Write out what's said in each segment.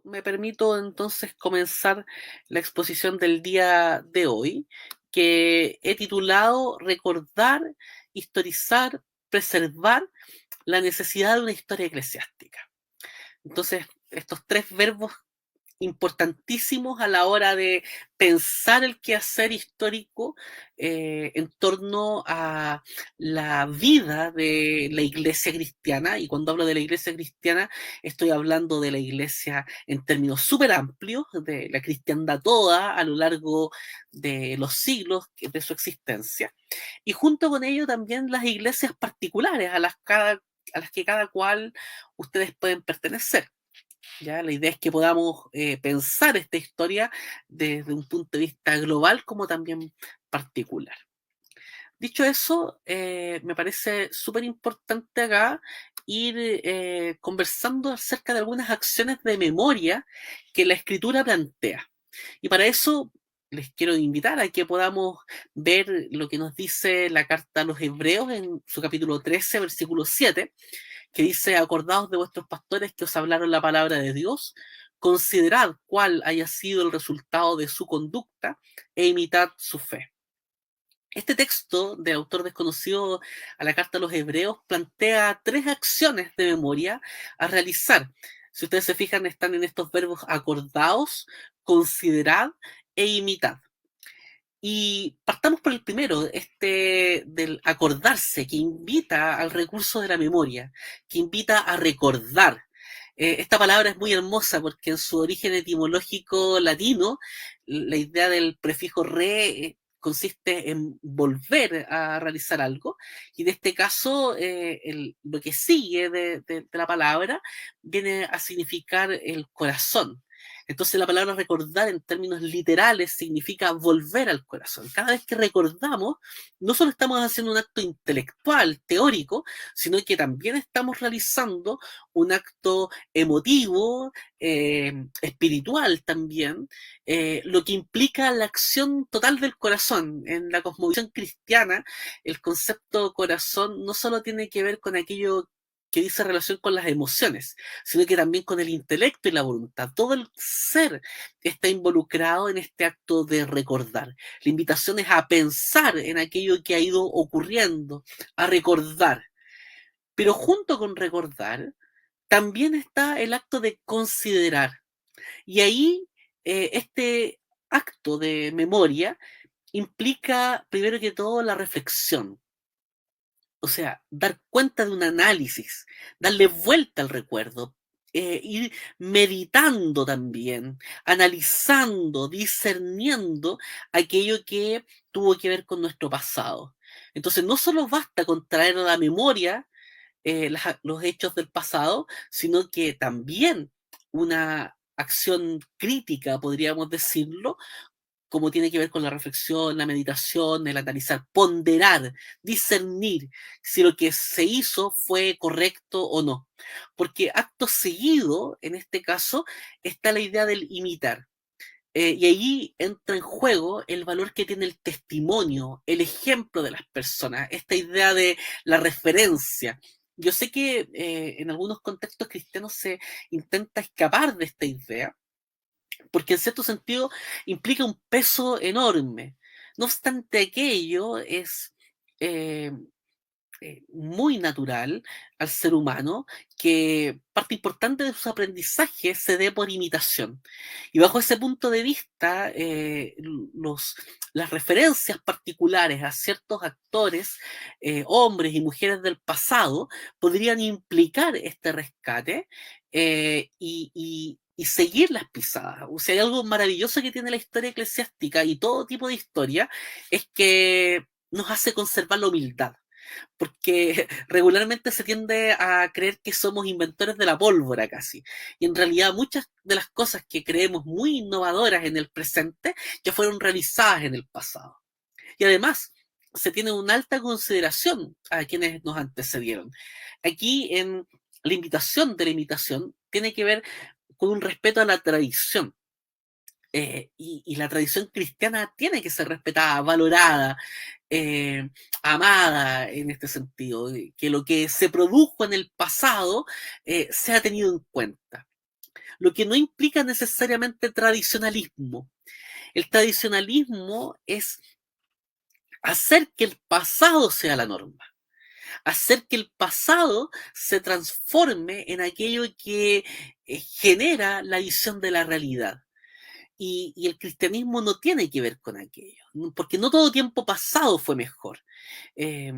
Me permito entonces comenzar la exposición del día de hoy, que he titulado Recordar, historizar, preservar la necesidad de una historia eclesiástica. Entonces, estos tres verbos importantísimos a la hora de pensar el quehacer histórico en torno a la vida de la iglesia cristiana. Y cuando hablo de la iglesia cristiana, estoy hablando de la iglesia en términos súper amplios, de la cristiandad toda a lo largo de los siglos de su existencia. Y junto con ello también las iglesias particulares a las que cada cual ustedes pueden pertenecer. ¿Ya? La idea es que podamos pensar esta historia desde un punto de vista global como también particular. Dicho eso, me parece súper importante acá ir conversando acerca de algunas acciones de memoria que la escritura plantea. Y para eso les quiero invitar a que podamos ver lo que nos dice la carta a los Hebreos en su capítulo 13, versículo 7, que dice: acordaos de vuestros pastores que os hablaron la palabra de Dios, considerad cuál haya sido el resultado de su conducta e imitad su fe. Este texto de autor desconocido a la carta a los Hebreos plantea tres acciones de memoria a realizar. Si ustedes se fijan, están en estos verbos: acordaos, considerad e imitad. Y partamos por el primero, este del acordarse, que invita al recurso de la memoria, que invita a recordar. Esta palabra es muy hermosa porque en su origen etimológico latino, la idea del prefijo re consiste en volver a realizar algo, y en este caso lo que sigue de la palabra viene a significar el corazón. Entonces la palabra recordar en términos literales significa volver al corazón. Cada vez que recordamos, no solo estamos haciendo un acto intelectual, teórico, sino que también estamos realizando un acto emotivo, espiritual también, lo que implica la acción total del corazón. En la cosmovisión cristiana, el concepto corazón no solo tiene que ver con aquello que dice relación con las emociones, sino que también con el intelecto y la voluntad. Todo el ser está involucrado en este acto de recordar. La invitación es a pensar en aquello que ha ido ocurriendo, a recordar. Pero junto con recordar, también está el acto de considerar. Y ahí este acto de memoria implica, primero que todo, la reflexión. O sea, dar cuenta de un análisis, darle vuelta al recuerdo, ir meditando también, analizando, discerniendo aquello que tuvo que ver con nuestro pasado. Entonces, no solo basta con traer a la memoria los hechos del pasado, sino que también una acción crítica, podríamos decirlo, como tiene que ver con la reflexión, la meditación, el analizar, ponderar, discernir si lo que se hizo fue correcto o no. Porque acto seguido, en este caso, está la idea del imitar. Y allí entra en juego el valor que tiene el testimonio, el ejemplo de las personas, esta idea de la referencia. Yo sé que en algunos contextos cristianos se intenta escapar de esta idea, porque en cierto sentido implica un peso enorme. No obstante aquello, es eh, muy natural al ser humano que parte importante de sus aprendizajes se dé por imitación. Y bajo ese punto de vista, las referencias particulares a ciertos actores, hombres y mujeres del pasado, podrían implicar este rescate y seguir las pisadas. O sea, hay algo maravilloso que tiene la historia eclesiástica y todo tipo de historia, es que nos hace conservar la humildad, porque regularmente se tiende a creer que somos inventores de la pólvora casi. Y en realidad muchas de las cosas que creemos muy innovadoras en el presente ya fueron realizadas en el pasado. Y además, se tiene una alta consideración a quienes nos antecedieron. Aquí en la invitación de la imitación tiene que ver con un respeto a la tradición. Y la tradición cristiana tiene que ser respetada, valorada, eh, amada en este sentido, que lo que se produjo en el pasado sea tenido en cuenta. lo que no implica necesariamente tradicionalismo. El tradicionalismo es hacer que el pasado sea la norma, hacer que el pasado se transforme en aquello que genera la visión de la realidad. Y el cristianismo no tiene que ver con aquello, porque no todo tiempo pasado fue mejor. Eh,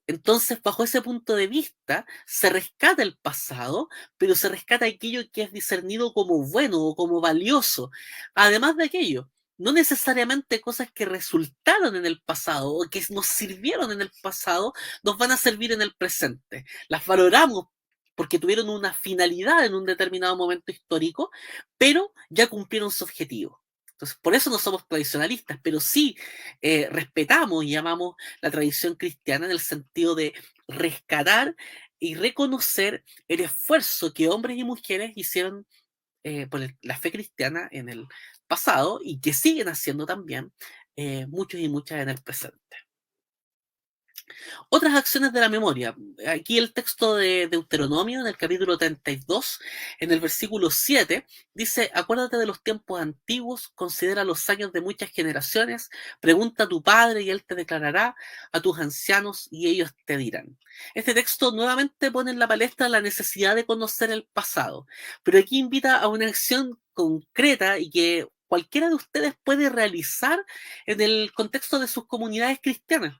entonces, bajo ese punto de vista, se rescata el pasado, pero se rescata aquello que es discernido como bueno o como valioso. Además de aquello, no necesariamente cosas que resultaron en el pasado o que nos sirvieron en el pasado nos van a servir en el presente. Las valoramos porque tuvieron una finalidad en un determinado momento histórico, pero ya cumplieron su objetivo. Entonces, por eso no somos tradicionalistas, pero sí respetamos y amamos la tradición cristiana en el sentido de rescatar y reconocer el esfuerzo que hombres y mujeres hicieron por la fe cristiana en el pasado y que siguen haciendo también muchos y muchas en el presente. Otras acciones de la memoria. Aquí el texto de Deuteronomio, en el capítulo 32, en el versículo 7, dice: acuérdate de los tiempos antiguos, considera los años de muchas generaciones, pregunta a tu padre y él te declarará, a tus ancianos y ellos te dirán. Este texto nuevamente pone en la palestra la necesidad de conocer el pasado, pero aquí invita a una acción concreta y que cualquiera de ustedes puede realizar en el contexto de sus comunidades cristianas,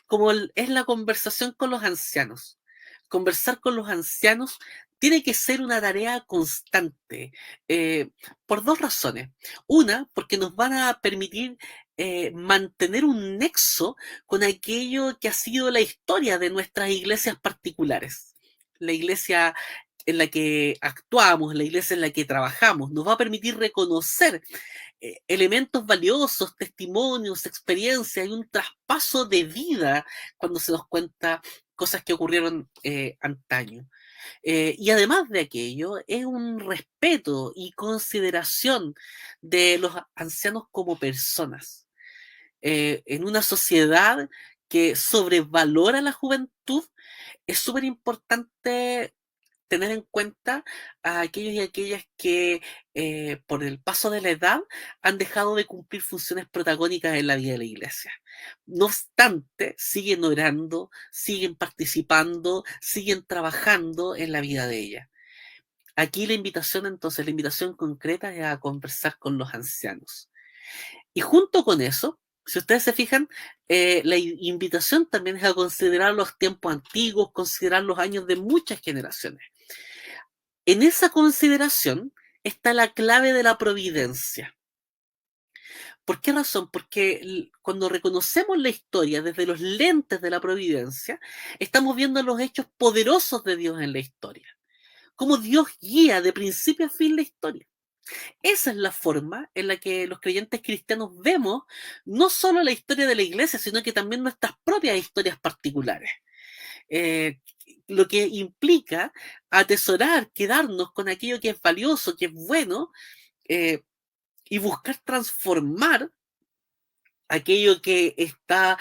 como es la conversación con los ancianos. Conversar con los ancianos tiene que ser una tarea constante, por dos razones. Una, porque nos van a permitir mantener un nexo con aquello que ha sido la historia de nuestras iglesias particulares. La iglesia en la que actuamos, la iglesia en la que trabajamos, nos va a permitir reconocer elementos valiosos, testimonios, experiencias, hay un traspaso de vida cuando se nos cuenta cosas que ocurrieron antaño. Y además de aquello, es un respeto y consideración de los ancianos como personas. En una sociedad que sobrevalora la juventud, es súper importante tener en cuenta a aquellos y aquellas que por el paso de la edad han dejado de cumplir funciones protagónicas en la vida de la iglesia. No obstante, siguen orando, siguen participando, siguen trabajando en la vida de ella. Aquí la invitación, entonces, la invitación concreta es a conversar con los ancianos. Y junto con eso, si ustedes se fijan, la invitación también es a considerar los tiempos antiguos, considerar los años de muchas generaciones. En esa consideración está la clave de la providencia. ¿Por qué razón? Porque cuando reconocemos la historia desde los lentes de la providencia, estamos viendo los hechos poderosos de Dios en la historia. Cómo Dios guía de principio a fin la historia. Esa es la forma en la que los creyentes cristianos vemos no solo la historia de la iglesia, sino que también nuestras propias historias particulares. Eh, lo que implica atesorar, quedarnos con aquello que es valioso, que es bueno, eh, y buscar transformar aquello que está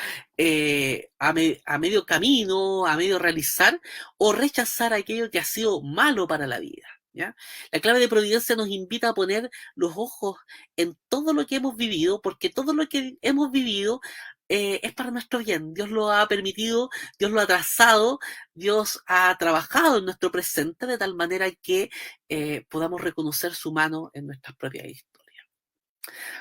a medio camino, a medio realizar, o rechazar aquello que ha sido malo para la vida. ¿Ya? La clave de providencia nos invita a poner los ojos en todo lo que hemos vivido, porque todo lo que hemos vivido es para nuestro bien. Dios lo ha permitido, Dios lo ha trazado, Dios ha trabajado en nuestro presente de tal manera que podamos reconocer su mano en nuestras propias historias.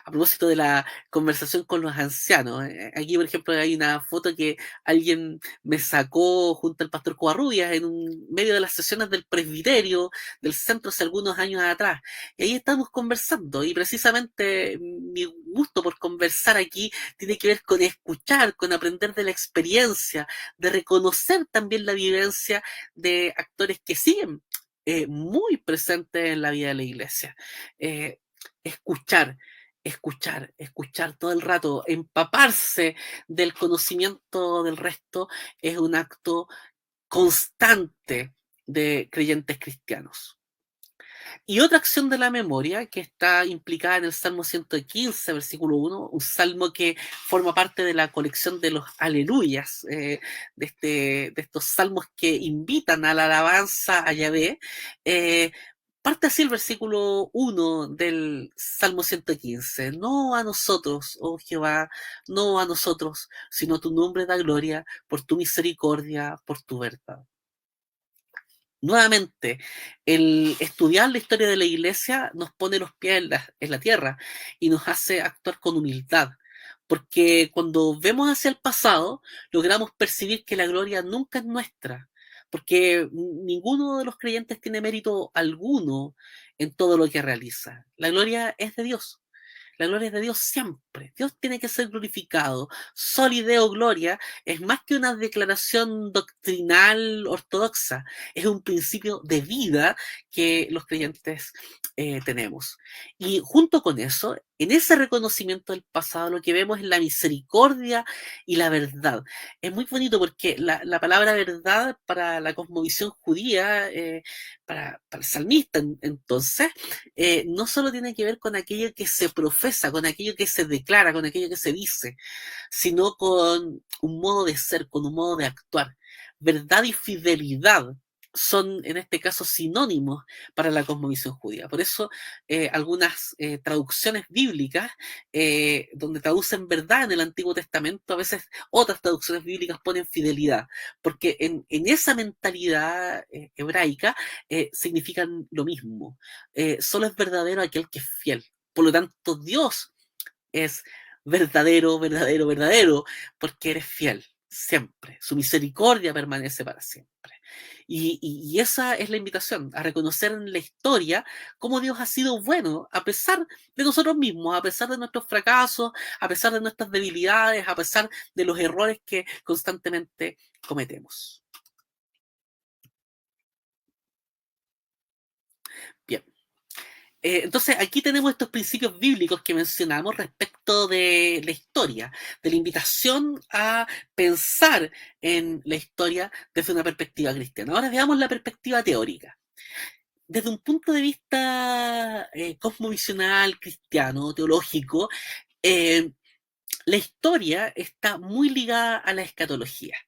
A propósito de la conversación con los ancianos, aquí, por ejemplo, hay una foto que alguien me sacó junto al pastor Covarrubias en medio de las sesiones del presbiterio del centro hace algunos años atrás. Y ahí estamos conversando, y precisamente mi gusto por conversar aquí tiene que ver con escuchar, con aprender de la experiencia, de reconocer también la vivencia de actores que siguen muy presentes en la vida de la iglesia. Eh, escuchar, escuchar todo el rato, empaparse del conocimiento del resto es un acto constante de creyentes cristianos. Y otra acción de la memoria que está implicada en el Salmo 115, versículo 1, un salmo que forma parte de la colección de los aleluyas, de estos salmos que invitan a la alabanza a Yahvé, Parte así el versículo 1 del Salmo 115. No a nosotros, oh Jehová, no a nosotros, sino tu nombre da gloria por tu misericordia, por tu verdad. Nuevamente, el estudiar la historia de la iglesia nos pone los pies en la tierra y nos hace actuar con humildad, porque cuando vemos hacia el pasado, logramos percibir que la gloria nunca es nuestra, porque ninguno de los creyentes tiene mérito alguno en todo lo que realiza. La gloria es de Dios. La gloria es de Dios siempre. Dios tiene que ser glorificado. Solideo gloria es más que una declaración doctrinal ortodoxa. Es un principio de vida que los creyentes tenemos. Y junto con eso, en ese reconocimiento del pasado, lo que vemos es la misericordia y la verdad. Es muy bonito porque la palabra verdad para la cosmovisión judía, para el salmista entonces, no solo tiene que ver con aquello que se profesa, con aquello que se declara, con aquello que se dice, sino con un modo de ser, con un modo de actuar. Verdad y fidelidad son en este caso sinónimos para la cosmovisión judía. Por eso algunas traducciones bíblicas, donde traducen verdad en el Antiguo Testamento, a veces otras traducciones bíblicas ponen fidelidad, porque en esa mentalidad hebraica significan lo mismo. Solo es verdadero aquel que es fiel. Por lo tanto, Dios es verdadero, verdadero, verdadero, porque eres fiel siempre. Su misericordia permanece para siempre. Y esa es la invitación, a reconocer en la historia cómo Dios ha sido bueno, a pesar de nosotros mismos, a pesar de nuestros fracasos, a pesar de nuestras debilidades, a pesar de los errores que constantemente cometemos. Bien. Entonces, aquí tenemos estos principios bíblicos que mencionamos respecto de la historia, de la invitación a pensar en la historia desde una perspectiva cristiana. Ahora veamos la perspectiva teórica. Desde un punto de vista cosmovisional, cristiano, teológico, eh, la historia está muy ligada a la escatología.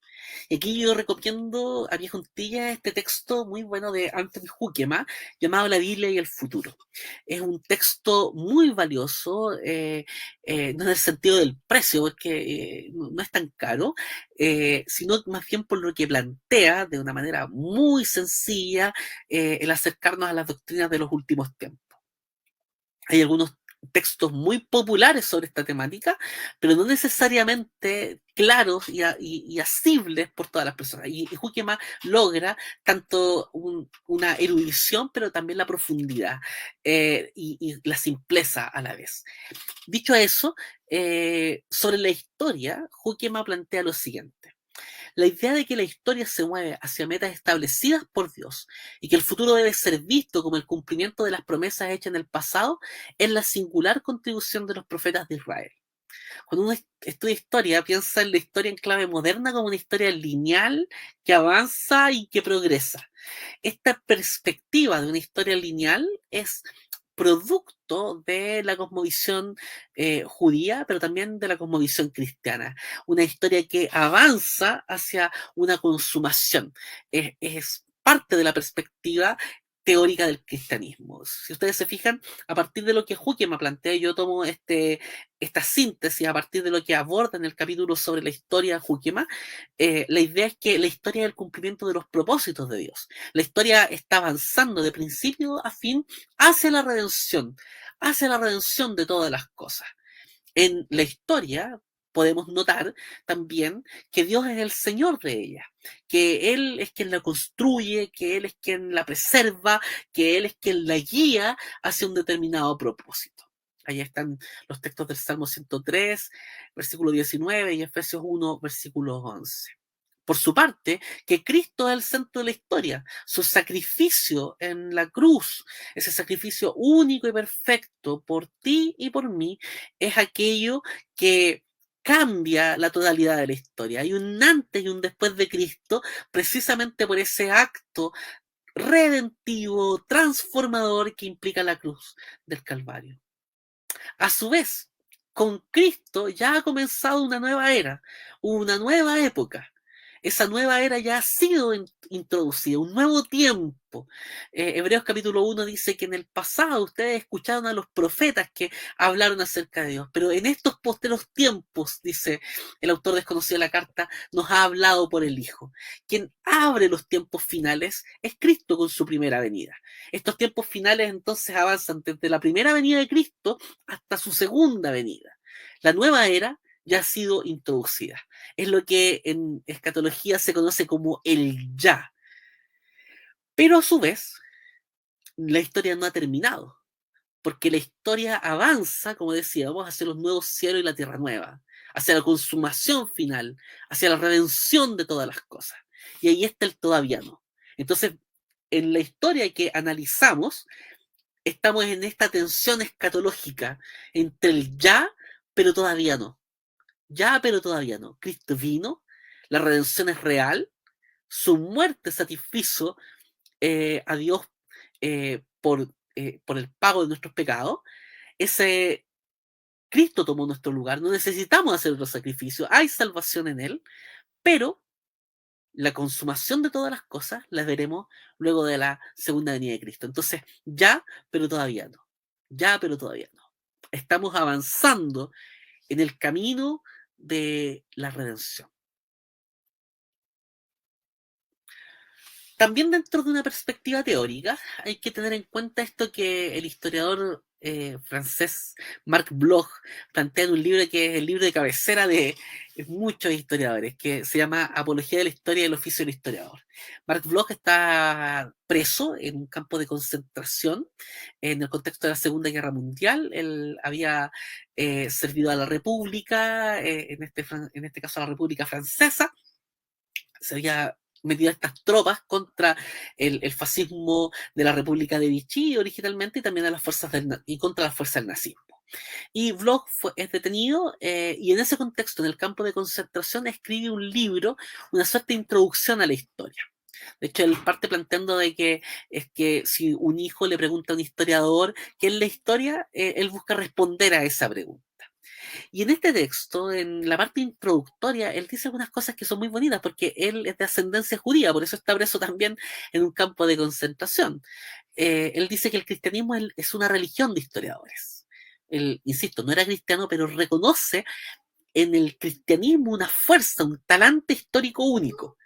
Y aquí yo recomiendo a pie juntilla este texto muy bueno de Anthony Huckema llamado La Biblia y el futuro. Es un texto muy valioso, no en el sentido del precio, porque no es tan caro, sino más bien por lo que plantea de una manera muy sencilla el acercarnos a las doctrinas de los últimos tiempos. Hay algunos textos muy populares sobre esta temática, pero no necesariamente claros y asibles por todas las personas. Y Huckema logra tanto una erudición, pero también la profundidad y la simpleza a la vez. Dicho eso, sobre la historia, Huckema plantea lo siguiente. La idea de que la historia se mueve hacia metas establecidas por Dios y que el futuro debe ser visto como el cumplimiento de las promesas hechas en el pasado es la singular contribución de los profetas de Israel. Cuando uno estudia historia, piensa en la historia en clave moderna como una historia lineal que avanza y que progresa. Esta perspectiva de una historia lineal es producto de la cosmovisión judía, pero también de la cosmovisión cristiana. Una historia que avanza hacia una consumación. Es parte de la perspectiva teórica del cristianismo. Si ustedes se fijan, a partir de lo que Huckema plantea, yo tomo esta síntesis a partir de lo que aborda en el capítulo sobre la historia de Huckema. La idea es que la historia es el cumplimiento de los propósitos de Dios. La historia está avanzando de principio a fin hacia la redención de todas las cosas. En la historia podemos notar también que Dios es el Señor de ella, que Él es quien la construye, que Él es quien la preserva, que Él es quien la guía hacia un determinado propósito. Ahí están los textos del Salmo 103, versículo 19 y Efesios 1, versículo 11. Por su parte, que Cristo es el centro de la historia, su sacrificio en la cruz, ese sacrificio único y perfecto por ti y por mí, es aquello que cambia la totalidad de la historia. Hay un antes y un después de Cristo, precisamente por ese acto redentivo, transformador que implica la cruz del Calvario. A su vez, con Cristo ya ha comenzado una nueva era, una nueva época Esa nueva era ya ha sido introducida, un nuevo tiempo. Hebreos capítulo 1 dice que en el pasado ustedes escucharon a los profetas que hablaron acerca de Dios, pero en estos posteros tiempos, dice el autor desconocido de la carta, nos ha hablado por el Hijo. Quien abre los tiempos finales es Cristo con su primera venida. Estos tiempos finales entonces avanzan desde la primera venida de Cristo hasta su segunda venida. La nueva era ya ha sido introducida. Es lo que en escatología se conoce como el ya. Pero a su vez, la historia no ha terminado, porque la historia avanza, como decíamos, hacia los nuevos cielos y la tierra nueva, hacia la consumación final, hacia la redención de todas las cosas. Y ahí está el todavía no. Entonces, en la historia que analizamos, estamos en esta tensión escatológica entre el ya, pero todavía no. Ya, pero todavía no. Cristo vino, la redención es real, su muerte satisfizo a Dios por el pago de nuestros pecados. Ese Cristo tomó nuestro lugar, no necesitamos hacer otro sacrificio, hay salvación en Él, pero la consumación de todas las cosas las veremos luego de la segunda venida de Cristo. Entonces, ya, pero todavía no. Ya, pero todavía no. Estamos avanzando en el camino de la redención. También dentro de una perspectiva teórica hay que tener en cuenta esto que el historiador francés Marc Bloch plantea en un libro que es el libro de cabecera de muchos historiadores, que se llama Apología de la Historia y el Oficio del Historiador. Marc Bloch está preso en un campo de concentración en el contexto de la Segunda Guerra Mundial. Él había servido a la República, en este caso a la República Francesa, se había metido a estas tropas contra el fascismo de la República de Vichy originalmente y también a las fuerzas y contra las fuerzas del nazismo. Y Bloch es detenido y en ese contexto, en el campo de concentración, escribe un libro, una suerte de introducción a la historia. De hecho, él parte planteando de que es que si un hijo le pregunta a un historiador qué es la historia, él busca responder a esa pregunta. Y en este texto, en la parte introductoria, él dice algunas cosas que son muy bonitas, porque él es de ascendencia judía, por eso está preso también en un campo de concentración. Él dice que el cristianismo es una religión de historiadores. Él, insisto, no era cristiano, pero reconoce en el cristianismo una fuerza, un talante histórico único.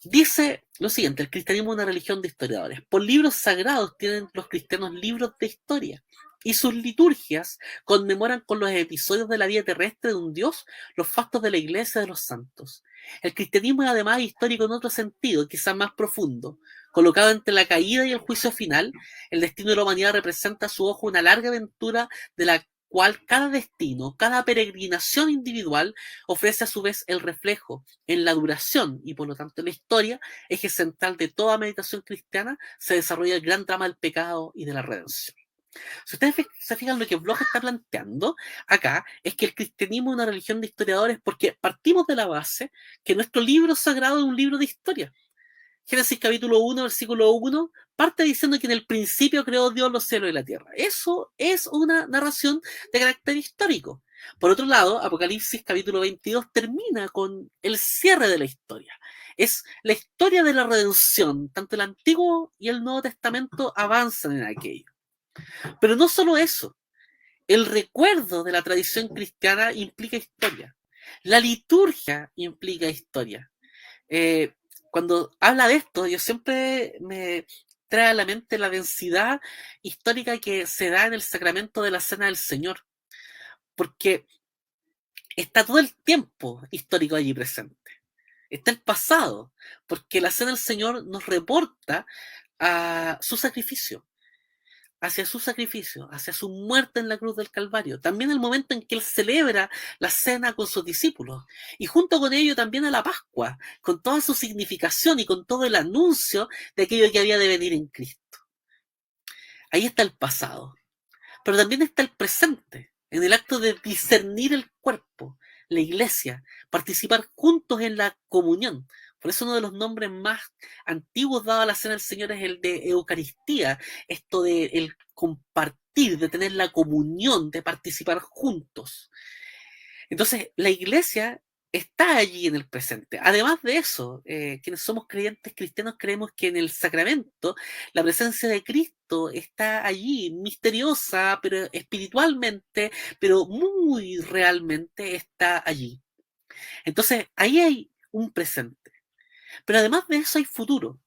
Dice lo siguiente: el cristianismo es una religión de historiadores. Por libros sagrados tienen los cristianos libros de historia y sus liturgias conmemoran con los episodios de la vida terrestre de un Dios los fastos de la iglesia de los santos. El cristianismo es además histórico en otro sentido, quizás más profundo. Colocado entre la caída y el juicio final, el destino de la humanidad representa a su ojo una larga aventura de la cual cada destino, cada peregrinación individual ofrece a su vez el reflejo en la duración y por lo tanto en la historia, eje central de toda meditación cristiana, se desarrolla el gran drama del pecado y de la redención. Si ustedes se fijan, lo que Bloch está planteando acá es que el cristianismo es una religión de historiadores porque partimos de la base que nuestro libro sagrado es un libro de historia. Génesis capítulo 1, versículo 1, parte diciendo que en el principio creó Dios los cielos y la tierra. Eso es una narración de carácter histórico. Por otro lado, Apocalipsis capítulo 22 termina con el cierre de la historia. Es la historia de la redención. Tanto el Antiguo y el Nuevo Testamento avanzan en aquello. Pero no solo eso. El recuerdo de la tradición cristiana implica historia. La liturgia implica historia. Cuando habla de esto, yo siempre me trae a la mente la densidad histórica que se da en el sacramento de la Cena del Señor, porque está todo el tiempo histórico allí presente. Está el pasado, porque la Cena del Señor nos reporta a su sacrificio, hacia su muerte en la cruz del Calvario, también el momento en que él celebra la cena con sus discípulos, y junto con ello también a la Pascua, con toda su significación y con todo el anuncio de aquello que había de venir en Cristo. Ahí está el pasado, pero también está el presente, en el acto de discernir el cuerpo, la iglesia, participar juntos en la comunión. Por eso uno de los nombres más antiguos dados a la cena del Señor es el de Eucaristía, esto de el compartir, de tener la comunión, de participar juntos. Entonces, la iglesia está allí en el presente. Además de eso, quienes somos creyentes cristianos creemos que en el sacramento la presencia de Cristo está allí, misteriosa, pero espiritualmente, pero muy realmente está allí. Entonces, ahí hay un presente. Pero además de eso hay futuro,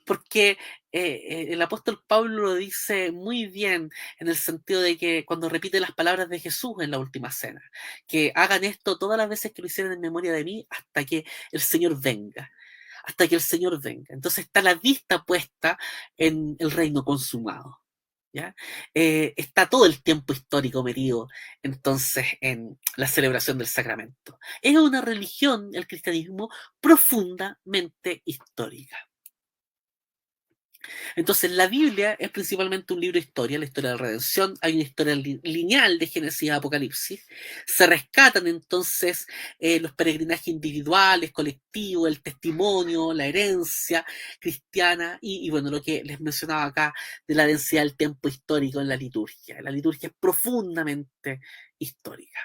porque el apóstol Pablo lo dice muy bien en el sentido de que cuando repite las palabras de Jesús en la última cena, que hagan esto todas las veces que lo hicieran en memoria de mí hasta que el Señor venga, hasta que el Señor venga. Entonces está la vista puesta en el reino consumado. ¿Ya? Está todo el tiempo histórico metido entonces en la celebración del sacramento. Es una religión, el cristianismo, profundamente histórica. Entonces, la Biblia es principalmente un libro de historia, la historia de la redención, hay una historia lineal de Génesis a Apocalipsis, se rescatan entonces los peregrinajes individuales, colectivos, el testimonio, la herencia cristiana y bueno, lo que les mencionaba acá de la densidad del tiempo histórico en la liturgia. La liturgia es profundamente histórica.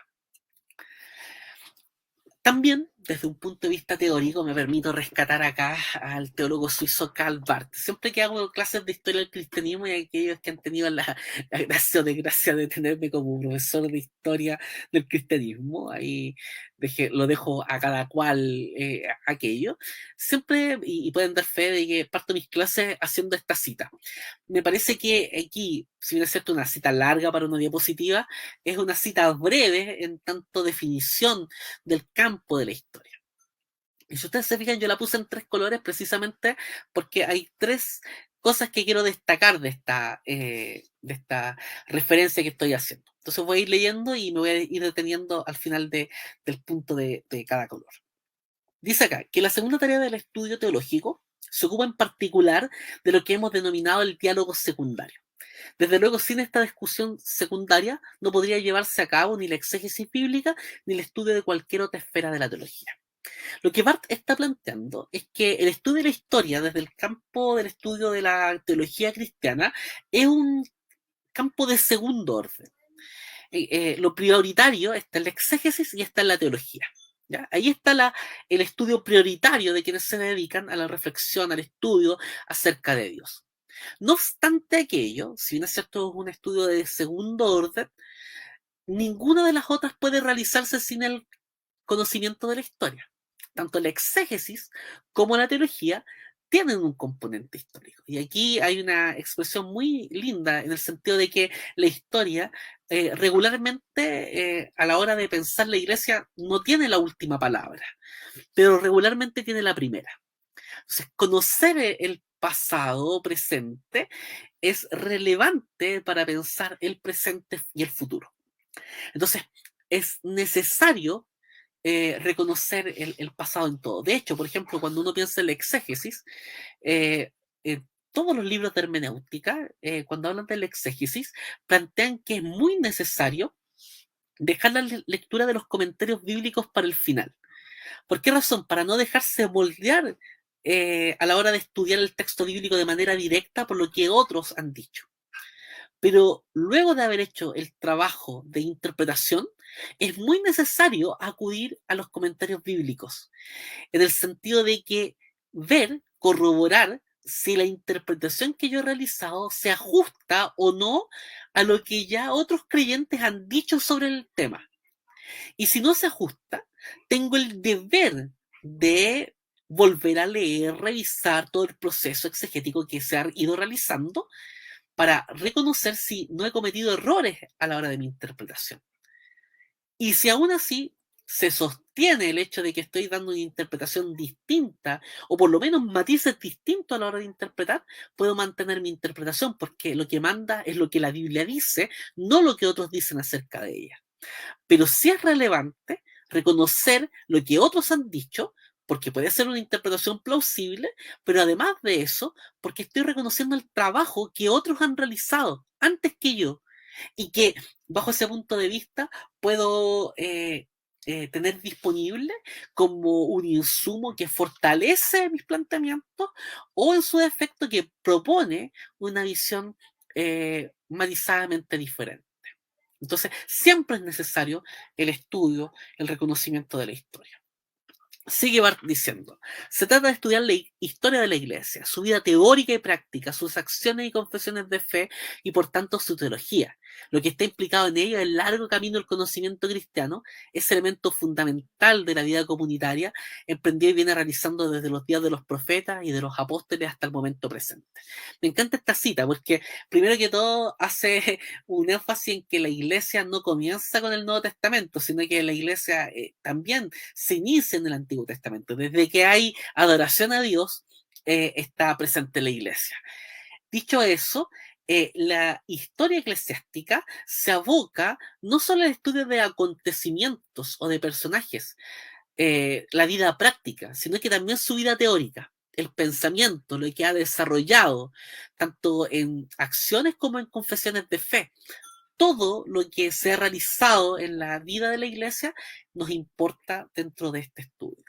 También, desde un punto de vista teórico, me permito rescatar acá al teólogo suizo Karl Barth. Siempre que hago clases de historia del cristianismo y aquellos que han tenido la gracia o desgracia de tenerme como profesor de historia del cristianismo, ahí lo dejo a cada cual aquello, siempre, y pueden dar fe de que parto mis clases haciendo esta cita. Me parece que aquí, si bien es cierto una cita larga para una diapositiva, es una cita breve en tanto definición del campo de la historia. Y si ustedes se fijan, yo la puse en 3 colores precisamente porque hay 3 cosas que quiero destacar de esta referencia que estoy haciendo. Entonces voy a ir leyendo y me voy a ir deteniendo al final del punto de cada color. Dice acá que la segunda tarea del estudio teológico se ocupa en particular de lo que hemos denominado el diálogo secundario. Desde luego, sin esta discusión secundaria no podría llevarse a cabo ni la exégesis bíblica ni el estudio de cualquier otra esfera de la teología. Lo que Barth está planteando es que el estudio de la historia desde el campo del estudio de la teología cristiana es un campo de segundo orden. Lo prioritario está en la exégesis y está en la teología. ¿Ya? Ahí está el estudio prioritario de quienes se dedican a la reflexión, al estudio acerca de Dios. No obstante aquello, si bien es cierto es un estudio de segundo orden, ninguna de las otras puede realizarse sin el conocimiento de la historia. Tanto la exégesis como la teología tienen un componente histórico. Y aquí hay una expresión muy linda en el sentido de que la historia regularmente a la hora de pensar la iglesia no tiene la última palabra, pero regularmente tiene la primera. Entonces, conocer el pasado presente es relevante para pensar el presente y el futuro. Entonces, es necesario reconocer el pasado en todo. De hecho, por ejemplo, cuando uno piensa en la exégesis, eh, todos los libros de hermenéutica, cuando hablan de la exégesis, plantean que es muy necesario dejar la lectura de los comentarios bíblicos para el final. ¿Por qué razón? Para no dejarse moldear a la hora de estudiar el texto bíblico de manera directa por lo que otros han dicho. Pero luego de haber hecho el trabajo de interpretación, es muy necesario acudir a los comentarios bíblicos, en el sentido de que ver, corroborar si la interpretación que yo he realizado se ajusta o no a lo que ya otros creyentes han dicho sobre el tema. Y si no se ajusta, tengo el deber de volver a leer, revisar todo el proceso exegético que se ha ido realizando para reconocer si no he cometido errores a la hora de mi interpretación. Y si aún así se sostiene el hecho de que estoy dando una interpretación distinta, o por lo menos matices distintos a la hora de interpretar, puedo mantener mi interpretación, porque lo que manda es lo que la Biblia dice, no lo que otros dicen acerca de ella. Pero sí es relevante reconocer lo que otros han dicho, porque puede ser una interpretación plausible, pero además de eso, porque estoy reconociendo el trabajo que otros han realizado antes que yo, y que bajo ese punto de vista puedo tener disponible como un insumo que fortalece mis planteamientos o en su defecto que propone una visión matizadamente diferente. Entonces, siempre es necesario el estudio, el reconocimiento de la historia. Sigue Barth diciendo, se trata de estudiar la historia de la Iglesia, su vida teórica y práctica, sus acciones y confesiones de fe y por tanto su teología. Lo que está implicado en ello es el largo camino del conocimiento cristiano, ese elemento fundamental de la vida comunitaria, emprendido y viene realizando desde los días de los profetas y de los apóstoles hasta el momento presente. Me encanta esta cita porque primero que todo hace un énfasis en que la Iglesia no comienza con el Nuevo Testamento, sino que la Iglesia también se inicia en el Antiguo Testamento. Desde que hay adoración a Dios, está presente la Iglesia. Dicho eso, la historia eclesiástica se aboca no solo al estudio de acontecimientos o de personajes, la vida práctica, sino que también su vida teórica, el pensamiento, lo que ha desarrollado, tanto en acciones como en confesiones de fe. Todo lo que se ha realizado en la vida de la Iglesia nos importa dentro de este estudio.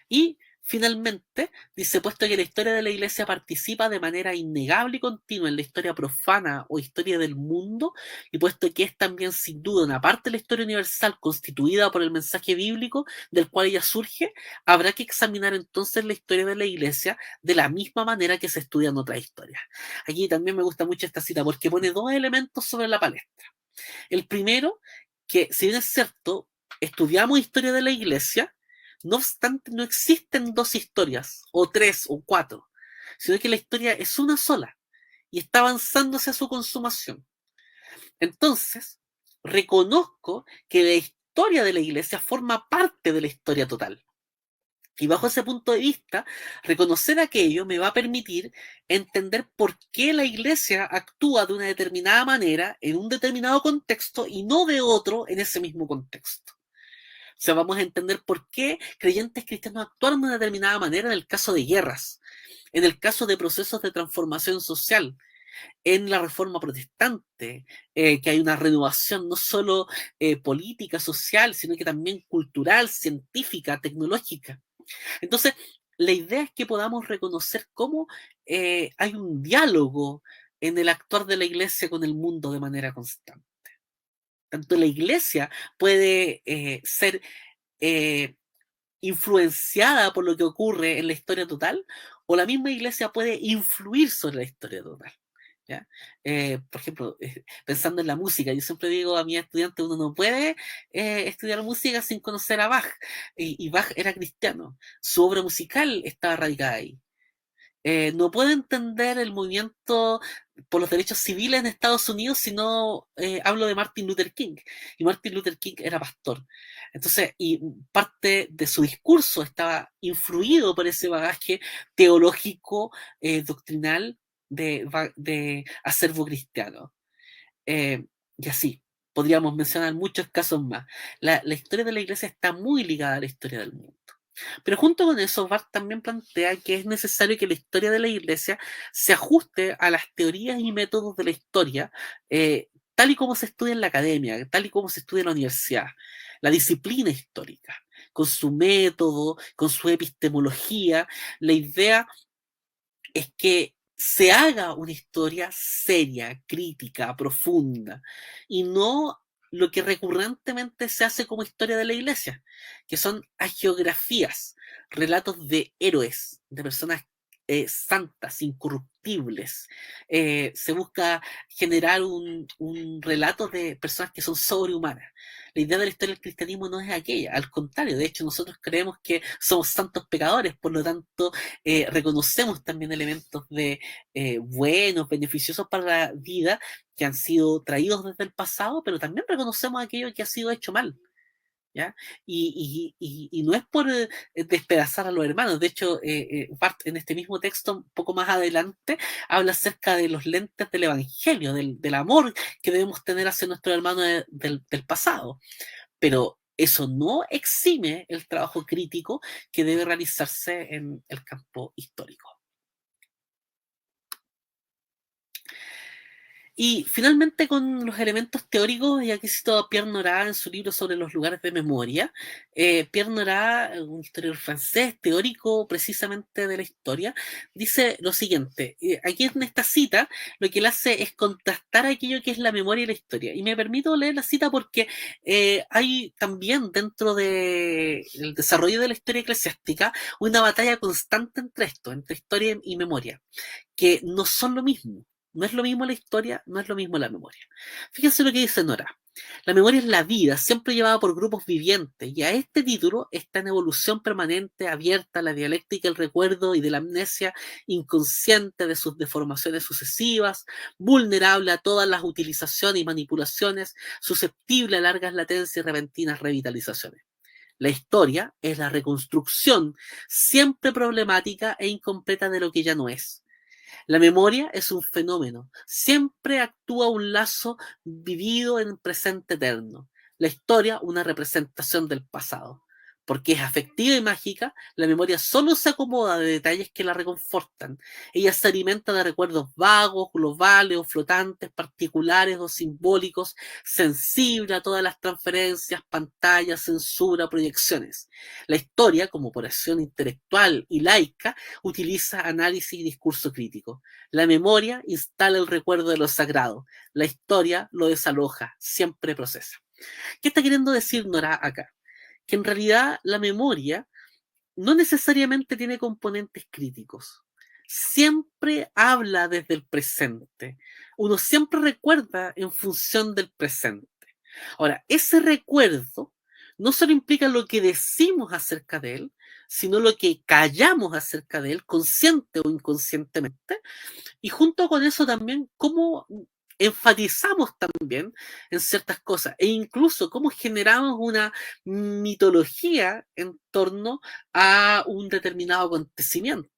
Y finalmente, dice, puesto que la historia de la Iglesia participa de manera innegable y continua en la historia profana o historia del mundo, y puesto que es también sin duda una parte de la historia universal constituida por el mensaje bíblico del cual ella surge, habrá que examinar entonces la historia de la Iglesia de la misma manera que se estudian otras historias. Aquí también me gusta mucho esta cita porque pone dos elementos sobre la palestra. El primero, que si bien es cierto, estudiamos historia de la Iglesia, no obstante, no existen dos historias, o tres, o cuatro, sino que la historia es una sola y está avanzando hacia su consumación. Entonces, reconozco que la historia de la Iglesia forma parte de la historia total. Y bajo ese punto de vista, reconocer aquello me va a permitir entender por qué la Iglesia actúa de una determinada manera en un determinado contexto y no de otro en ese mismo contexto. O sea, vamos a entender por qué creyentes cristianos actuaron de una determinada manera en el caso de guerras, en el caso de procesos de transformación social, en la reforma protestante, que hay una renovación no solo política, social, sino que también cultural, científica, tecnológica. Entonces, la idea es que podamos reconocer cómo hay un diálogo en el actuar de la iglesia con el mundo de manera constante. Tanto la iglesia puede ser eh, influenciada por lo que ocurre en la historia total, o la misma iglesia puede influir sobre la historia total. ¿Ya? Por ejemplo, pensando en la música, yo siempre digo a mis estudiantes, uno no puede estudiar música sin conocer a Bach, y Bach era cristiano, su obra musical estaba radicada ahí. No puede entender el movimiento por los derechos civiles en Estados Unidos si no hablo de Martin Luther King. Y Martin Luther King era pastor. Entonces, y parte de su discurso estaba influido por ese bagaje teológico, doctrinal de acervo cristiano. Y así, podríamos mencionar muchos casos más. La historia de la iglesia está muy ligada a la historia del mundo. Pero junto con eso, Barth también plantea que es necesario que la historia de la Iglesia se ajuste a las teorías y métodos de la historia, tal y como se estudia en la academia, tal y como se estudia en la universidad. La disciplina histórica, con su método, con su epistemología, la idea es que se haga una historia seria, crítica, profunda, y no lo que recurrentemente se hace como historia de la iglesia, que son hagiografías, relatos de héroes, de personas santas, incorruptibles. Se busca generar un relato de personas que son sobrehumanas. La idea de la historia del cristianismo no es aquella, al contrario, de hecho nosotros creemos que somos santos pecadores, por lo tanto reconocemos también elementos de buenos, beneficiosos para la vida que han sido traídos desde el pasado, pero también reconocemos aquello que ha sido hecho mal. ¿Ya? Y no es por despedazar a los hermanos. De hecho, Barth en este mismo texto, un poco más adelante, habla acerca de los lentes del Evangelio, del amor que debemos tener hacia nuestros hermanos del pasado. Pero eso no exime el trabajo crítico que debe realizarse en el campo histórico. Y finalmente con los elementos teóricos, y aquí cito a Pierre Nora en su libro sobre los lugares de memoria. Pierre Nora, un historiador francés, teórico precisamente de la historia, dice lo siguiente, aquí en esta cita lo que él hace es contrastar aquello que es la memoria y la historia. Y me permito leer la cita porque hay también dentro del desarrollo de la historia eclesiástica una batalla constante entre esto, entre historia y memoria, que no son lo mismo. No es lo mismo la historia, no es lo mismo la memoria. Fíjense lo que dice Nora. La memoria es la vida, siempre llevada por grupos vivientes, y a este título está en evolución permanente, abierta a la dialéctica del recuerdo y de la amnesia, inconsciente de sus deformaciones sucesivas, vulnerable a todas las utilizaciones y manipulaciones, susceptible a largas latencias y repentinas revitalizaciones. La historia es la reconstrucción siempre problemática e incompleta de lo que ya no es. La memoria es un fenómeno, siempre actúa un lazo vivido en presente eterno. La historia, una representación del pasado. Porque es afectiva y mágica, la memoria solo se acomoda de detalles que la reconfortan. Ella se alimenta de recuerdos vagos, globales o flotantes, particulares o simbólicos, sensible a todas las transferencias, pantallas, censura, proyecciones. La historia, como operación intelectual y laica, utiliza análisis y discurso crítico. La memoria instala el recuerdo de lo sagrado. La historia lo desaloja, siempre procesa. ¿Qué está queriendo decir Nora acá? Que en realidad la memoria no necesariamente tiene componentes críticos. Siempre habla desde el presente. Uno siempre recuerda en función del presente. Ahora, ese recuerdo no solo implica lo que decimos acerca de él, sino lo que callamos acerca de él, consciente o inconscientemente, y junto con eso también cómo enfatizamos también en ciertas cosas e incluso cómo generamos una mitología en torno a un determinado acontecimiento.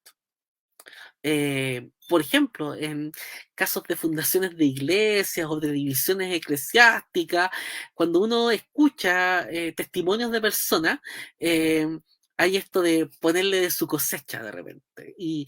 Por ejemplo, en casos de fundaciones de iglesias o de divisiones eclesiásticas, cuando uno escucha testimonios de personas, eh, hay esto de ponerle de su cosecha de repente y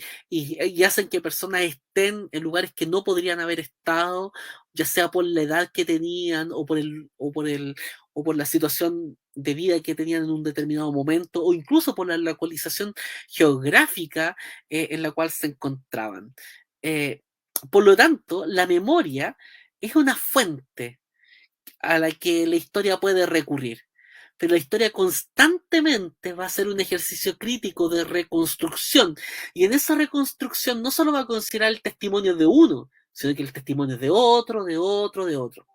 hacen que personas estén en lugares que no podrían haber estado, ya sea por la edad que tenían o por la situación de vida que tenían en un determinado momento o incluso por la localización geográfica en la cual se encontraban. Eh, por lo tanto, la memoria es una fuente a la que la historia puede recurrir, pero la historia constantemente va a ser un ejercicio crítico de reconstrucción, y en esa reconstrucción no solo va a considerar el testimonio de uno, sino que el testimonio de otro, de otro, de otro.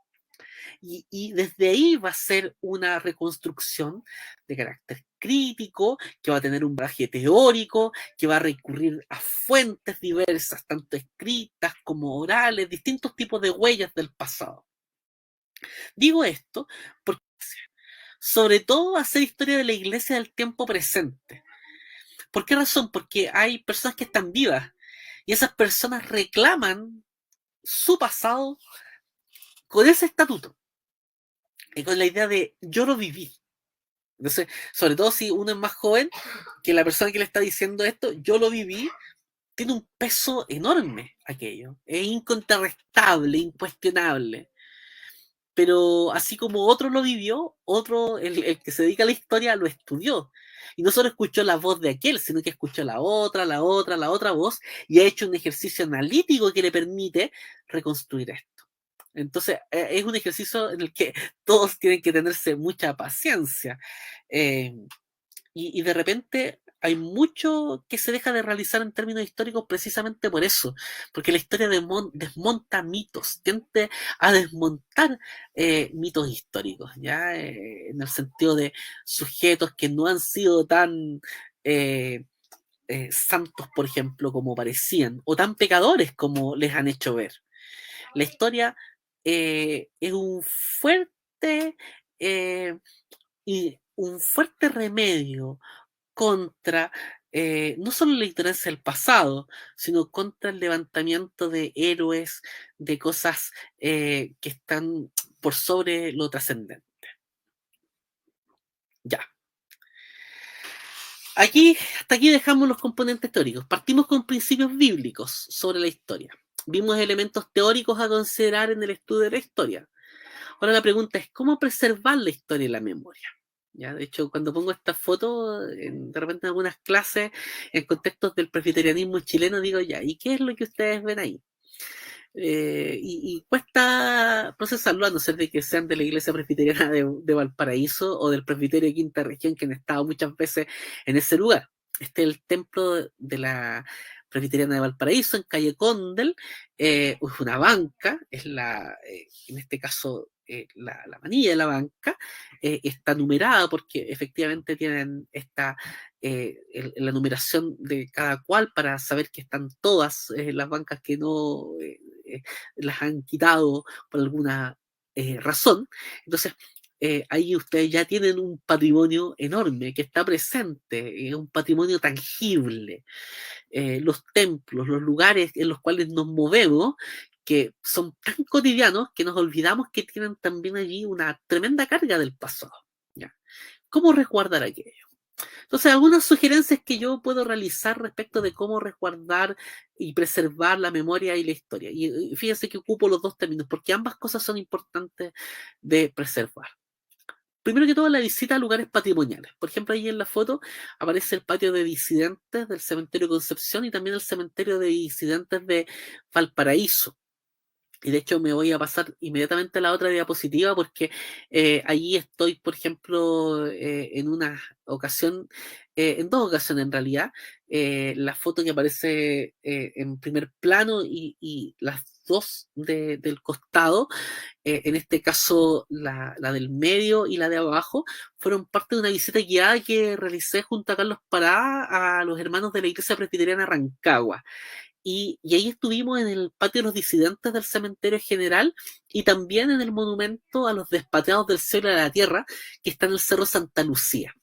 Y desde ahí va a ser una reconstrucción de carácter crítico, que va a tener un bagaje teórico, que va a recurrir a fuentes diversas, tanto escritas como orales, distintos tipos de huellas del pasado. Digo esto porque, sobre todo, hacer historia de la iglesia del tiempo presente. ¿Por qué razón? Porque hay personas que están vivas y esas personas reclaman su pasado con ese estatuto y con la idea de yo lo viví. Entonces, sobre todo si uno es más joven, que la persona que le está diciendo esto, yo lo viví, tiene un peso enorme aquello. Es incontrastable, incuestionable. Pero así como otro lo vivió, otro, el que se dedica a la historia, lo estudió. Y no solo escuchó la voz de aquel, sino que escuchó la otra, la otra, la otra voz, y ha hecho un ejercicio analítico que le permite reconstruir esto. Entonces, es un ejercicio en el que todos tienen que tenerse mucha paciencia. Eh, y de repente hay mucho que se deja de realizar en términos históricos precisamente por eso, porque la historia desmonta mitos, tiende a desmontar mitos históricos, ¿ya? En el sentido de sujetos que no han sido tan eh, santos, por ejemplo, como parecían, o tan pecadores como les han hecho ver. La historia es eh, un fuerte remedio contra no solo la ignorancia del pasado, sino contra el levantamiento de héroes, de cosas que están por sobre lo trascendente. Ya. Aquí, hasta aquí dejamos los componentes teóricos. Partimos con principios bíblicos sobre la historia. vimos elementos teóricos a considerar en el estudio de la historia. Ahora la pregunta es, ¿cómo preservar la historia y la memoria? ¿Ya? De hecho, cuando pongo estas fotos, de repente en algunas clases, en contextos del presbiterianismo chileno, digo, ya, ¿y qué es lo que ustedes ven ahí? Y cuesta procesarlo, a no ser de que sean de la iglesia presbiteriana de Valparaíso o del presbiterio de Quinta Región, que han estado muchas veces en ese lugar. Este es el templo de la presbiteriana de Valparaíso, en calle Condel. Es una banca, en este caso, la manilla de la banca está numerada porque efectivamente tienen la numeración de cada cual para saber que están todas las bancas que no las han quitado por alguna razón. Entonces, ahí ustedes ya tienen un patrimonio enorme que está presente, un patrimonio tangible. Los templos, los lugares en los cuales nos movemos, que son tan cotidianos que nos olvidamos que tienen también allí una tremenda carga del pasado. ¿Ya? ¿Cómo resguardar aquello? Entonces, algunas sugerencias que yo puedo realizar respecto de cómo resguardar y preservar la memoria y la historia. Y fíjense que ocupo los dos términos, porque ambas cosas son importantes de preservar. Primero que todo, la visita a lugares patrimoniales. Por ejemplo, ahí en la foto aparece el patio de disidentes del cementerio de Concepción y también el cementerio de disidentes de Valparaíso. Y de hecho me voy a pasar inmediatamente a la otra diapositiva porque allí estoy, por ejemplo, en una ocasión, en dos ocasiones en realidad, la foto que aparece en primer plano y las dos del costado, en este caso la del medio y la de abajo, fueron parte de una visita guiada que realicé junto a Carlos Pará a los hermanos de la Iglesia Presbiteriana Rancagua. Y ahí estuvimos en el patio de los disidentes del cementerio general y también en el monumento a los despatriados del cielo y de la tierra que está en el Cerro Santa Lucía.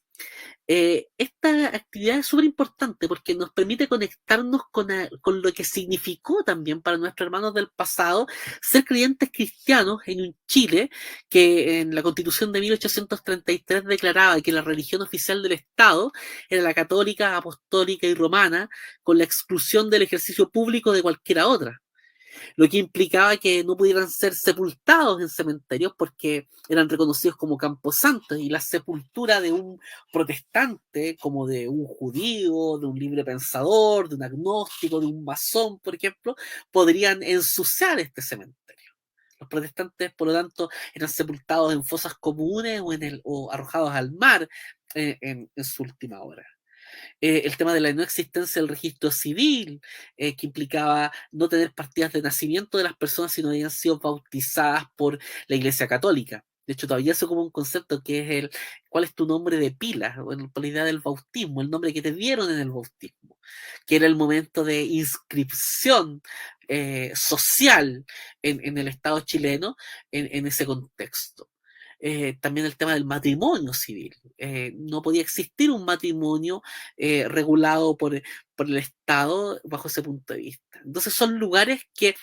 Esta actividad es súper importante porque nos permite conectarnos con lo que significó también para nuestros hermanos del pasado ser creyentes cristianos en un Chile que en la Constitución de 1833 declaraba que la religión oficial del Estado era la católica, apostólica y romana, con la exclusión del ejercicio público de cualquiera otra, lo que implicaba que no pudieran ser sepultados en cementerios porque eran reconocidos como camposantos, y la sepultura de un protestante, como de un judío, de un libre pensador, de un agnóstico, de un masón, por ejemplo, podrían ensuciar este cementerio. Los protestantes, por lo tanto, eran sepultados en fosas comunes o arrojados al mar en su última hora. El tema de la no existencia del registro civil, que implicaba no tener partidas de nacimiento de las personas si no habían sido bautizadas por la Iglesia Católica. De hecho, todavía es como un concepto que es ¿cuál es tu nombre de pila? Bueno, por la idea del bautismo, el nombre que te dieron en el bautismo, que era el momento de inscripción social en el Estado chileno en ese contexto. También el tema del matrimonio civil. No podía existir un matrimonio regulado por el Estado bajo ese punto de vista. Entonces son lugares que,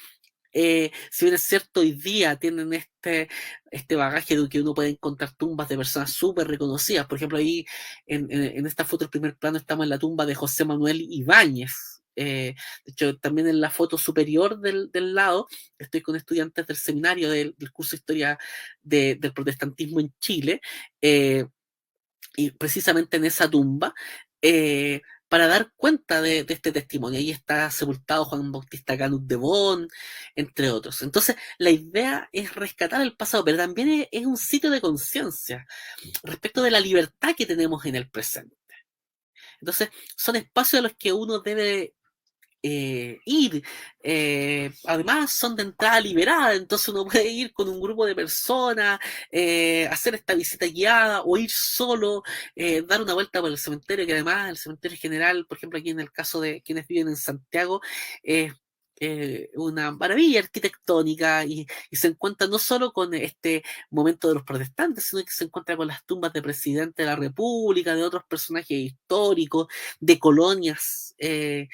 si bien es cierto, hoy día tienen este bagaje de que uno puede encontrar tumbas de personas súper reconocidas. Por ejemplo, ahí en esta foto, el primer plano, estamos en la tumba de José Manuel Ibáñez. De hecho, también en la foto superior del lado, estoy con estudiantes del seminario del curso de Historia del Protestantismo en Chile, y precisamente en esa tumba, para dar cuenta de este testimonio. Ahí está sepultado Juan Bautista Canut de Bon, entre otros. Entonces, la idea es rescatar el pasado, pero también es un sitio de conciencia respecto de la libertad que tenemos en el presente. Entonces, son espacios a los que uno debe ir. Además, son de entrada liberada, entonces uno puede ir con un grupo de personas, hacer esta visita guiada o ir solo, dar una vuelta por el cementerio, que además el cementerio general, por ejemplo, aquí en el caso de quienes viven en Santiago, es una maravilla arquitectónica y se encuentra no solo con este momento de los protestantes, sino que se encuentra con las tumbas de presidentes de la República, de otros personajes históricos, de colonias, de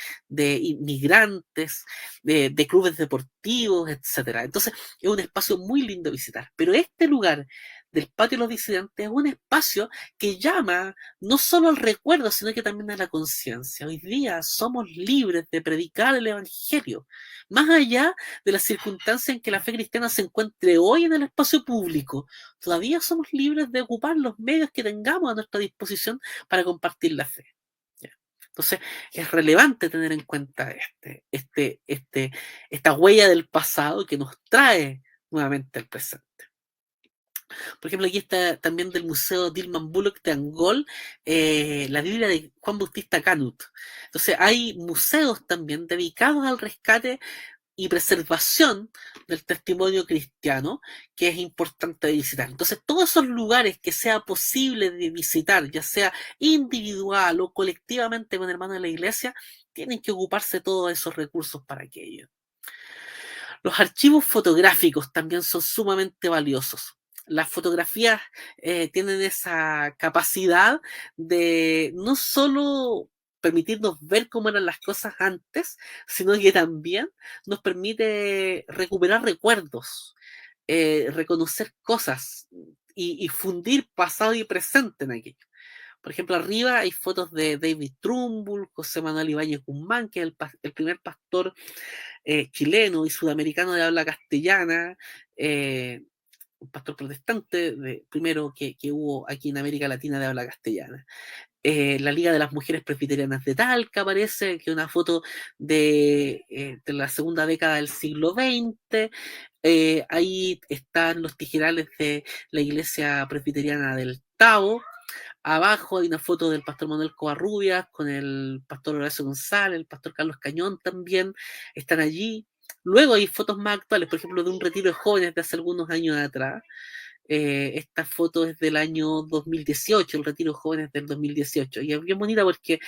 inmigrantes, de clubes deportivos, etcétera. Entonces, es un espacio muy lindo visitar. Pero este lugar del patio de los disidentes es un espacio que llama no solo al recuerdo, sino que también a la conciencia. Hoy día somos libres de predicar el Evangelio, más allá de las circunstancias en que la fe cristiana se encuentre hoy en el espacio público. Todavía somos libres de ocupar los medios que tengamos a nuestra disposición para compartir la fe. Entonces, es relevante tener en cuenta esta huella del pasado que nos trae nuevamente al presente. Por ejemplo, aquí está también del Museo Dilman Bullock de Angol, la Biblia de Juan Bautista Canut. Entonces, hay museos también dedicados al rescate y preservación del testimonio cristiano que es importante visitar. Entonces, todos esos lugares que sea posible de visitar, ya sea individual o colectivamente con hermanos de la iglesia, tienen que ocuparse todos esos recursos para aquello. Los archivos fotográficos también son sumamente valiosos. Las fotografías tienen esa capacidad de no solo permitirnos ver cómo eran las cosas antes, sino que también nos permite recuperar recuerdos, reconocer cosas y fundir pasado y presente en aquello. Por ejemplo, arriba hay fotos de David Trumbull, José Manuel Ibáñez Guzmán, que es el primer pastor chileno y sudamericano de habla castellana, un pastor protestante, primero que hubo aquí en América Latina de habla castellana. La Liga de las Mujeres Presbiterianas de Talca aparece, que es una foto de la segunda década del siglo XX. Ahí están los tijerales de la Iglesia Presbiteriana del Tao. Abajo hay una foto del pastor Manuel Covarrubias con el pastor Horacio González, el pastor Carlos Cañón también están allí. Luego hay fotos más actuales, por ejemplo, de un retiro de jóvenes de hace algunos años atrás. Esta foto es del año 2018, el retiro de jóvenes del 2018. Y es bien bonita porque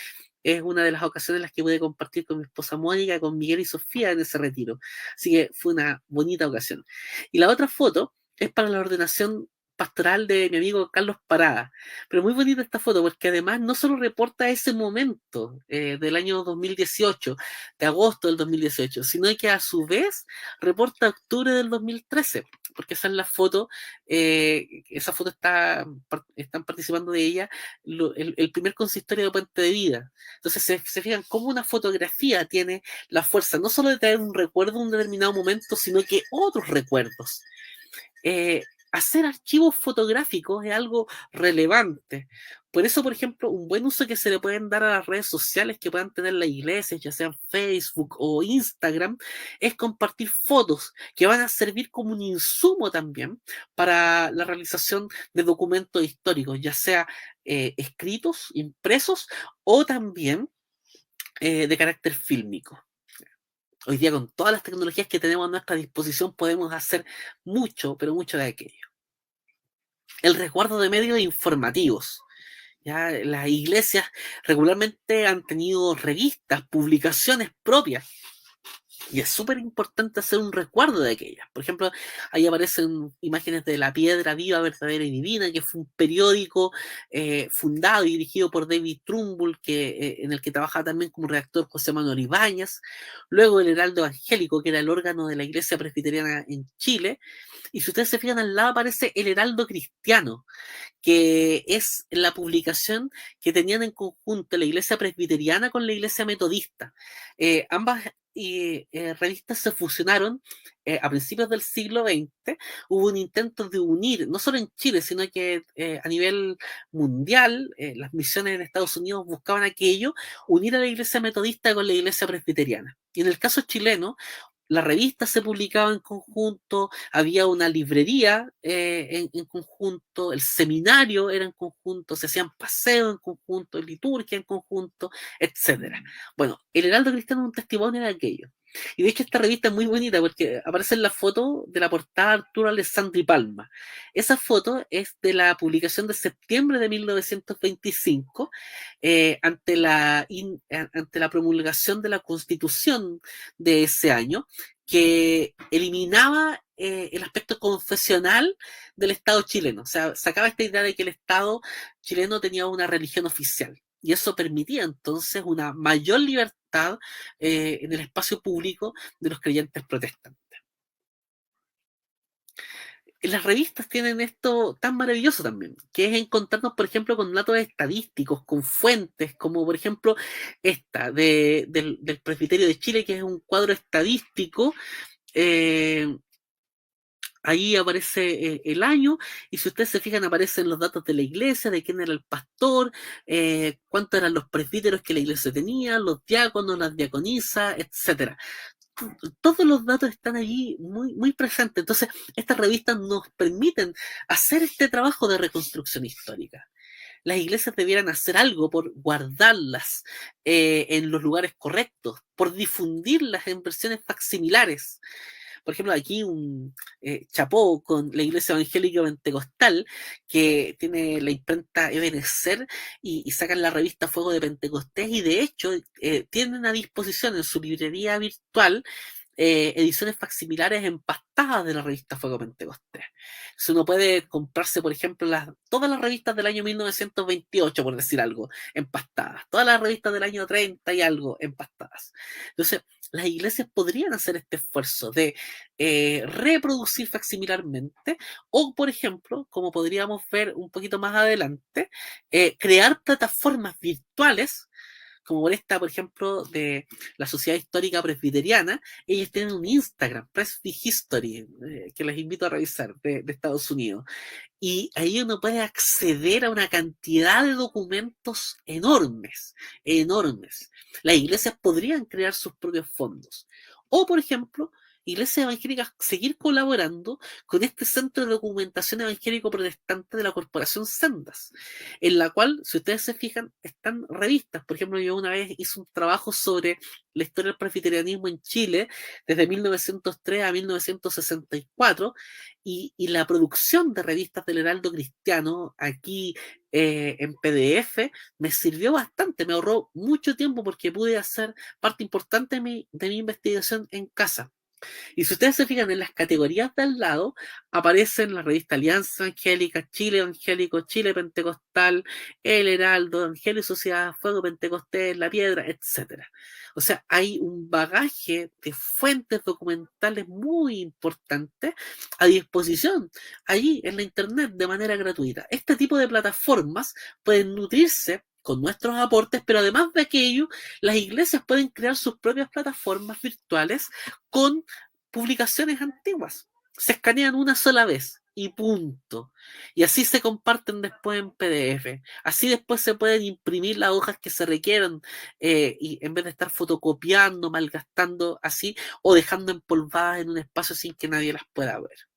es una de las ocasiones en las que pude compartir con mi esposa Mónica, con Miguel y Sofía en ese retiro. Así que fue una bonita ocasión. Y la otra foto es para la ordenación pastoral de mi amigo Carlos Parada. Pero muy bonita esta foto porque además no solo reporta ese momento del año 2018, de agosto del 2018, sino que a su vez reporta octubre del 2013, porque esa es la foto, esa foto están participando de ella el primer consistorio de Puente de Vida. Entonces se fijan cómo una fotografía tiene la fuerza no solo de traer un recuerdo de un determinado momento, sino que otros recuerdos. Hacer archivos fotográficos es algo relevante. Por eso, por ejemplo, un buen uso que se le pueden dar a las redes sociales que puedan tener las iglesias, ya sean Facebook o Instagram, es compartir fotos que van a servir como un insumo también para la realización de documentos históricos, ya sea escritos, impresos o también de carácter fílmico. Hoy día con todas las tecnologías que tenemos a nuestra disposición podemos hacer mucho, pero mucho de aquello. El resguardo de medios informativos. Ya las iglesias regularmente han tenido revistas, publicaciones propias. Y es súper importante hacer un resguardo de aquellas. Por ejemplo, ahí aparecen imágenes de La Piedra Viva, Verdadera y Divina, que fue un periódico fundado y dirigido por David Trumbull, en el que trabajaba también como redactor José Manuel Ibáñez. Luego el Heraldo Evangélico, que era el órgano de la Iglesia Presbiteriana en Chile. Y si ustedes se fijan al lado aparece el Heraldo Cristiano, que es la publicación que tenían en conjunto la Iglesia Presbiteriana con la Iglesia Metodista. Ambas revistas se fusionaron a principios del siglo XX. Hubo un intento de unir, no solo en Chile, sino que a nivel mundial, las misiones en Estados Unidos buscaban aquello, unir a la Iglesia Metodista con la Iglesia Presbiteriana. Y en el caso chileno, la revista se publicaba en conjunto, había una librería en conjunto, el seminario era en conjunto, se hacían paseos en conjunto, liturgia en conjunto, etcétera. Bueno, el Heraldo Cristiano es un testimonio de aquello. Y de hecho esta revista es muy bonita porque aparece en la foto de la portada Arturo Alessandri Palma. Esa foto es de la publicación de septiembre de 1925 ante la promulgación de la Constitución de ese año, que eliminaba el aspecto confesional del Estado chileno. O sea, sacaba esta idea de que el Estado chileno tenía una religión oficial. Y eso permitía entonces una mayor libertad en el espacio público de los creyentes protestantes. las revistas tienen esto tan maravilloso también, que es encontrarnos, por ejemplo, con datos estadísticos, con fuentes, como por ejemplo esta del Presbiterio de Chile, que es un cuadro estadístico. eh, Ahí aparece el año, y si ustedes se fijan, aparecen los datos de la iglesia, de quién era el pastor, cuántos eran los presbíteros que la iglesia tenía, los diáconos, las diaconisas, etcétera. Todos los datos están allí muy, muy presentes. Entonces, estas revistas nos permiten hacer este trabajo de reconstrucción histórica. Las iglesias debieran hacer algo por guardarlas en los lugares correctos, por difundirlas en versiones facsimilares. Por ejemplo, aquí un chapó con la Iglesia Evangélica Pentecostal, que tiene la imprenta Ebenecer, y sacan la revista Fuego de Pentecostés, y de hecho tienen a disposición en su librería virtual ediciones facsimilares empastadas de la revista Fuego Pentecostés. Si uno puede comprarse, por ejemplo, todas las revistas del año 1928, por decir algo, empastadas, todas las revistas del año 30 y algo, empastadas. Entonces, las iglesias podrían hacer este esfuerzo de reproducir facsimilarmente, o, por ejemplo, como podríamos ver un poquito más adelante, crear plataformas virtuales como por esta, por ejemplo, de la Sociedad Histórica Presbiteriana. Ellos tienen un Instagram, Presby History, que les invito a revisar, de Estados Unidos. Y ahí uno puede acceder a una cantidad de documentos enormes, enormes. Las iglesias podrían crear sus propios fondos. O, por ejemplo, iglesias evangélicas seguir colaborando con este Centro de Documentación Evangélico Protestante de la Corporación Sendas, en la cual, si ustedes se fijan, están revistas. Por ejemplo, yo una vez hice un trabajo sobre la historia del presbiterianismo en Chile desde 1903 a 1964, y la producción de revistas del Heraldo Cristiano aquí en PDF me sirvió bastante, me ahorró mucho tiempo porque pude hacer parte importante de mi investigación en casa. Y si ustedes se fijan en las categorías de al lado, aparecen la revista Alianza Evangélica, Chile Evangélico, Chile Pentecostal, El Heraldo, Evangelio y Sociedad, Fuego Pentecostés, La Piedra, etcétera. O sea, hay un bagaje de fuentes documentales muy importantes a disposición allí en la internet de manera gratuita. Este tipo de plataformas pueden nutrirse con nuestros aportes, pero además de aquello, las iglesias pueden crear sus propias plataformas virtuales con publicaciones antiguas. Se escanean una sola vez y punto. Y así se comparten después en PDF. Así después se pueden imprimir las hojas que se requieran, y en vez de estar fotocopiando, malgastando así, o dejando empolvadas en un espacio sin que nadie las pueda ver.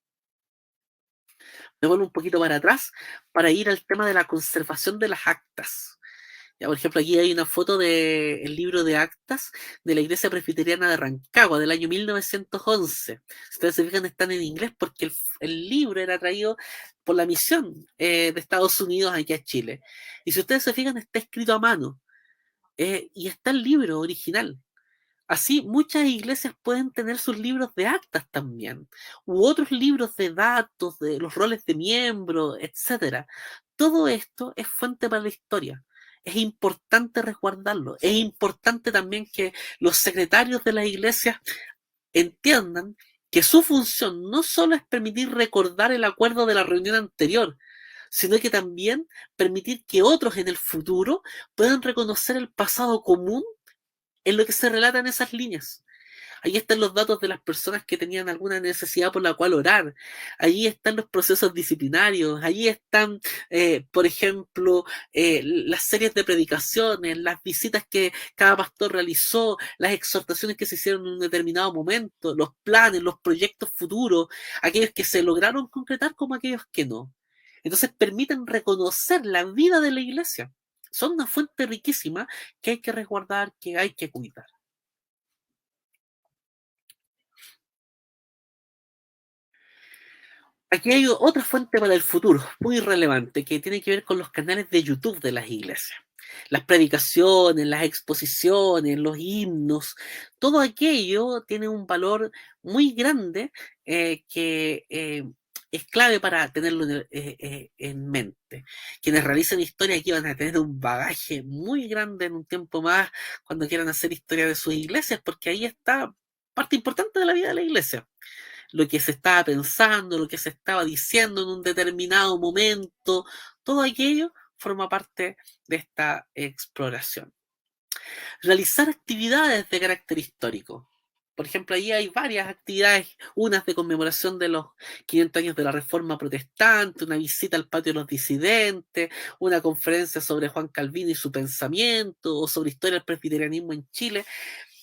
Me vuelvo un poquito para atrás para ir al tema de la conservación de las actas. Ya, por ejemplo, aquí hay una foto del libro de actas de la Iglesia Presbiteriana de Rancagua del año 1911. Si ustedes se fijan, están en inglés porque el libro era traído por la misión de Estados Unidos aquí a Chile. Y si ustedes se fijan, está escrito a mano, y está el libro original. Así, muchas iglesias pueden tener sus libros de actas también, u otros libros de datos, de los roles de miembros, etcétera. Todo esto es fuente para la historia. Es importante resguardarlo. Es importante también que los secretarios de las iglesias entiendan que su función no solo es permitir recordar el acuerdo de la reunión anterior, sino que también permitir que otros en el futuro puedan reconocer el pasado común en lo que se relata en esas líneas. Ahí están los datos de las personas que tenían alguna necesidad por la cual orar. Allí están los procesos disciplinarios. Allí están, por ejemplo, las series de predicaciones, las visitas que cada pastor realizó, las exhortaciones que se hicieron en un determinado momento, los planes, los proyectos futuros, aquellos que se lograron concretar como aquellos que no. Entonces permiten reconocer la vida de la iglesia. Son una fuente riquísima que hay que resguardar, que hay que cuidar. Aquí hay otra fuente para el futuro, muy relevante, que tiene que ver con los canales de YouTube de las iglesias. Las predicaciones, las exposiciones, los himnos, todo aquello tiene un valor muy grande, que es clave para tenerlo en mente. Quienes realicen historia aquí van a tener un bagaje muy grande en un tiempo más cuando quieran hacer historia de sus iglesias, porque ahí está parte importante de la vida de la iglesia. lo que se estaba pensando, lo que se estaba diciendo en un determinado momento, todo aquello forma parte de esta exploración. Realizar actividades de carácter histórico. Por ejemplo, ahí hay varias actividades, unas de conmemoración de los 500 años de la Reforma Protestante, una visita al patio de los disidentes, una conferencia sobre Juan Calvino y su pensamiento, o sobre historia del presbiterianismo en Chile.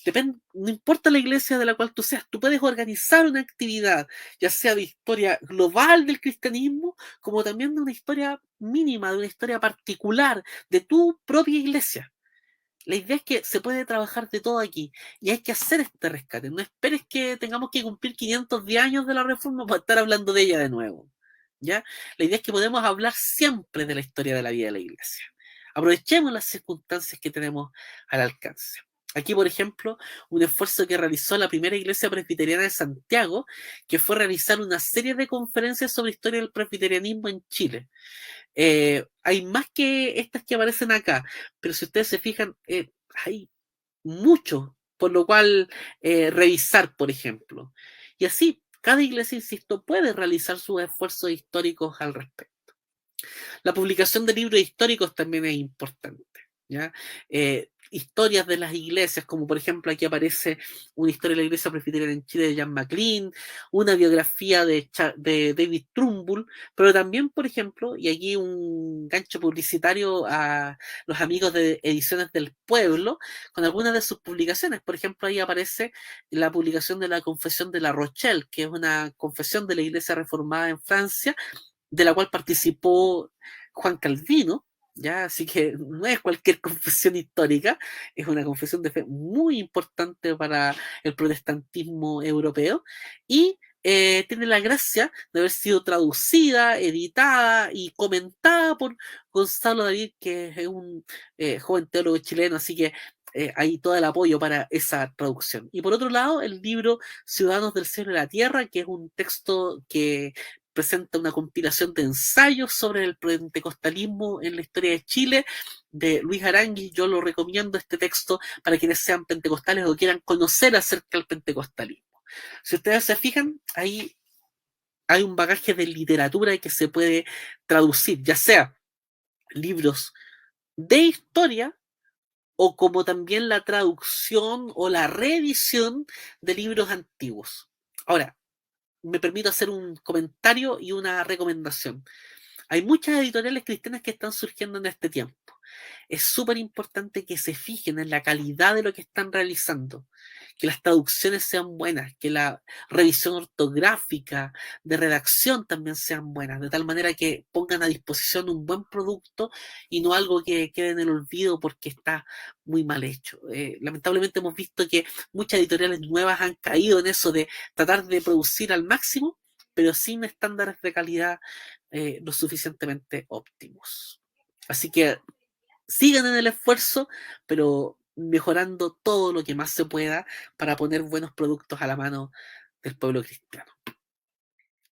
Depende, no importa la iglesia de la cual tú seas, tú puedes organizar una actividad, ya sea de historia global del cristianismo, como también de una historia mínima, de una historia particular de tu propia iglesia. La idea es que se puede trabajar de todo aquí y hay que hacer este rescate. No esperes que tengamos que cumplir 510 años de la reforma para estar hablando de ella de nuevo. ¿Ya? La idea es que podemos hablar siempre de la historia de la vida de la iglesia. Aprovechemos las circunstancias que tenemos al alcance. Aquí, por ejemplo, un esfuerzo que realizó la primera iglesia presbiteriana de Santiago, que fue realizar una serie de conferencias sobre historia del presbiterianismo en Chile. Hay más que estas que aparecen acá, pero si ustedes se fijan, hay mucho, por lo cual revisar, por ejemplo. Y así, cada iglesia, insisto, puede realizar sus esfuerzos históricos al respecto. La publicación de libros históricos también es importante. ¿Ya? Historias de las iglesias, como por ejemplo aquí aparece una historia de la iglesia presbiteriana en Chile de John McLean, una biografía de David Trumbull, pero también, por ejemplo, y aquí un gancho publicitario a los amigos de Ediciones del Pueblo, con algunas de sus publicaciones. Por ejemplo, ahí aparece la publicación de la Confesión de La Rochelle, que es una confesión de la iglesia reformada en Francia, de la cual participó Juan Calvino, ¿ya? Así que no es cualquier confesión histórica, es una confesión de fe muy importante para el protestantismo europeo y tiene la gracia de haber sido traducida, editada y comentada por Gonzalo David, que es un joven teólogo chileno, así que hay todo el apoyo para esa traducción. Y por otro lado, el libro Ciudadanos del Cielo y la Tierra, que es un texto que presenta una compilación de ensayos sobre el pentecostalismo en la historia de Chile, de Luis Arangui. Yo lo recomiendo este texto para quienes sean pentecostales o quieran conocer acerca del pentecostalismo. Si ustedes se fijan, ahí hay un bagaje de literatura que se puede traducir, ya sea libros de historia o como también la traducción o la reedición de libros antiguos. Ahora, me permito hacer un comentario y una recomendación. Hay muchas editoriales cristianas que están surgiendo en este tiempo. Es súper importante que se fijen en la calidad de lo que están realizando, que las traducciones sean buenas, que la revisión ortográfica, de redacción también sean buenas, de tal manera que pongan a disposición un buen producto y no algo que quede en el olvido porque está muy mal hecho. Lamentablemente hemos visto que muchas editoriales nuevas han caído en eso de tratar de producir al máximo, pero sin estándares de calidad lo suficientemente óptimos. Así que sigan en el esfuerzo, pero mejorando todo lo que más se pueda para poner buenos productos a la mano del pueblo cristiano.